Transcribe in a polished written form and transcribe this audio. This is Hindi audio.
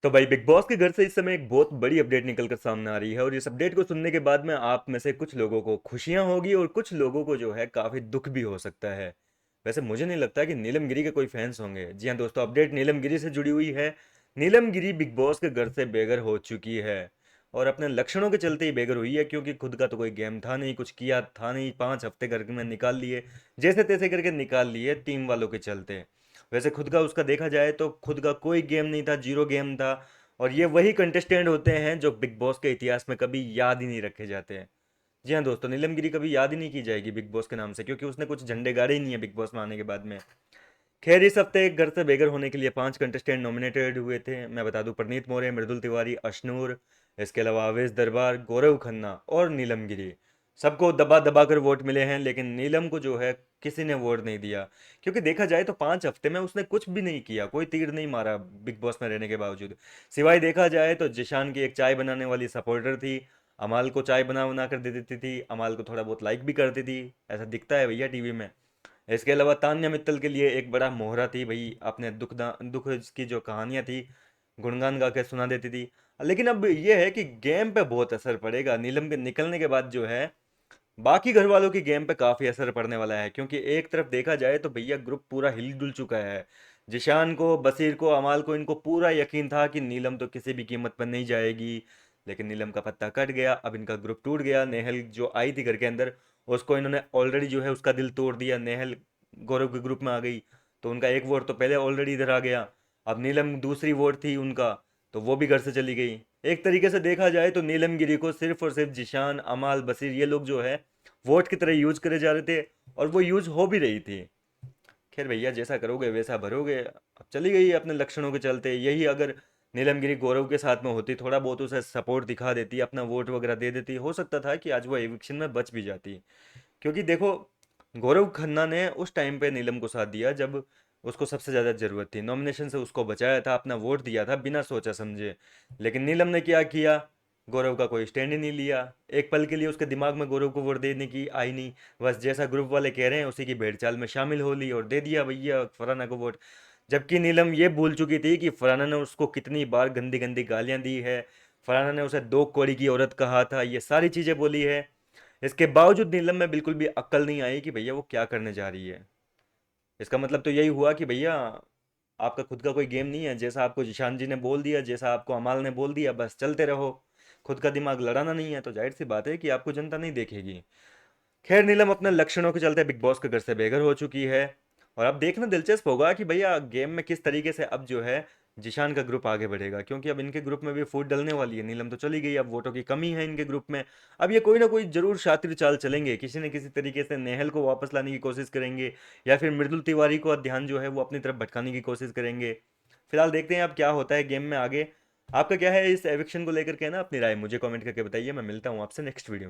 तो भाई बिग बॉस के घर से इस समय एक बहुत बड़ी अपडेट निकल कर सामने आ रही है और इस अपडेट को सुनने के बाद में आप में से कुछ लोगों को खुशियां होगी और कुछ लोगों को जो है काफी दुख भी हो सकता है। वैसे मुझे नहीं लगता कि नीलम गिरी के कोई फैंस होंगे। जी हाँ दोस्तों, अपडेट नीलम गिरी से जुड़ी हुई है। नीलम गिरी बिग बॉस के घर से बेघर हो चुकी है और अपने लक्षणों के चलते ही बेघर हुई है, क्योंकि खुद का तो कोई गेम था नहीं, कुछ किया था नहीं, 5 हफ्ते घर में निकाल लिए, जैसे तैसे करके निकाल लिए टीम वालों के चलते। वैसे खुद का उसका देखा जाए तो खुद का कोई गेम नहीं था, जीरो गेम था। और ये वही कंटेस्टेंट होते हैं जो बिग बॉस के इतिहास में कभी याद ही नहीं रखे जाते हैं। जी हाँ दोस्तों, नीलम गिरी कभी याद ही नहीं की जाएगी बिग बॉस के नाम से, क्योंकि उसने कुछ झंडे गाड़े ही नहीं है बिग बॉस में आने के बाद में। खैर, इस हफ्ते एक घर से बेघर होने के लिए 5 कंटेस्टेंट नॉमिनेटेड हुए थे। मैं बता दूं, प्रनीत मौर्य, मृदुल तिवारी, अशनूर, इसके अलावा अवेश दरबार, गौरव खन्ना और नीलम गिरी। सबको दबा दबा कर वोट मिले हैं, लेकिन नीलम को जो है किसी ने वोट नहीं दिया। क्योंकि देखा जाए तो 5 हफ्ते में उसने कुछ भी नहीं किया, कोई तीर नहीं मारा बिग बॉस में रहने के बावजूद। सिवाय देखा जाए तो जिशान की एक चाय बनाने वाली सपोर्टर थी, अमाल को चाय बना बना कर दे देती थी, अमाल को थोड़ा बहुत लाइक भी करती थी। ऐसा दिखता है भैया टीवी में। इसके अलावा तान्या मित्तल के लिए एक बड़ा मोहरा थी भाई, अपने दुख की जो कहानियां थी गुणगान गा के सुना देती थी। लेकिन अब ये है कि गेम पे बहुत असर पड़ेगा नीलम के निकलने के बाद जो है। बाकी घर वालों की गेम पे काफी असर पड़ने वाला है, क्योंकि एक तरफ देखा जाए तो भैया ग्रुप पूरा हिलजुल चुका है। जिशान को, बसीर को, अमाल को, इनको पूरा यकीन था कि नीलम तो किसी भी कीमत पर नहीं जाएगी। लेकिन नीलम का पत्ता कट गया, अब इनका ग्रुप टूट गया। नेहल जो आई थी घर के अंदर, उसको इन्होंने ऑलरेडी जो है उसका दिल तोड़ दिया। नेहल गौरव के ग्रुप में आ गई तो उनका एक वोट तो पहले ऑलरेडी इधर आ गया। अब नीलम दूसरी वोट थी उनका, तो वो भी घर से चली गई। एक तरीके से देखा जाए तो नीलम गिरी को सिर्फ और सिर्फ जिशान, अमाल, बसीर, ये लोग जो है वोट की तरह यूज करे जा रहे थे, और वो यूज हो भी रही थी। खैर भैया, जैसा करोगे वैसा भरोगे। अब चली गई अपने लक्षणों के चलते। यही अगर नीलमगिरी गौरव के साथ में होती, थोड़ा बहुत उसे सपोर्ट दिखा देती, अपना वोट वगैरह दे देती, हो सकता था कि आज वो एविक्शन में बच भी जाती। क्योंकि देखो, गौरव खन्ना ने उस टाइम पे नीलम को साथ दिया जब उसको सबसे ज़्यादा ज़रूरत थी, नॉमिनेशन से उसको बचाया था, अपना वोट दिया था बिना सोचा समझे। लेकिन नीलम ने क्या किया, गौरव का कोई स्टैंड ही नहीं लिया। एक पल के लिए उसके दिमाग में गौरव को वोट देने की आई नहीं। बस जैसा ग्रुप वाले कह रहे हैं उसी की भेड़चाल में शामिल हो ली और दे दिया भैया फरहाना को वोट। जबकि नीलम ये भूल चुकी थी कि फरहाना ने उसको कितनी बार गंदी गंदी गालियां दी है। फरहाना ने उसे दो कौड़ी की औरत कहा था, ये सारी चीज़ें बोली है। इसके बावजूद नीलम में बिल्कुल भी अक्ल नहीं आई कि भैया वो क्या करने जा रही है। इसका मतलब तो यही हुआ कि भैया आपका खुद का कोई गेम नहीं है। जैसा आपको जिशान जी ने बोल दिया, जैसा आपको अमाल ने बोल दिया, बस चलते रहो। खुद का दिमाग लड़ाना नहीं है, तो जाहिर सी बात है कि आपको जनता नहीं देखेगी। खैर, नीलम अपने लक्षणों के चलते बिग बॉस के घर से बेघर हो चुकी है। और अब देखना दिलचस्प होगा कि भैया गेम में किस तरीके से अब जो है जिशान का ग्रुप आगे बढ़ेगा, क्योंकि अब इनके ग्रुप में भी फूट डलने वाली है। नीलम तो चली गई, अब वोटों की कमी है इनके ग्रुप में। अब ये कोई ना कोई जरूर शातिर चाल चलेंगे, किसी न किसी तरीके से नेहल को वापस लाने की कोशिश करेंगे, या फिर मृदुल तिवारी को ध्यान जो है वो अपनी तरफ भटकाने की कोशिश करेंगे। फिलहाल देखते हैं अब क्या होता है गेम में आगे। आपका क्या है इस एविक्शन को लेकर के ना, अपनी राय मुझे कमेंट करके बताइए। मैं मिलता हूँ आपसे नेक्स्ट वीडियो में।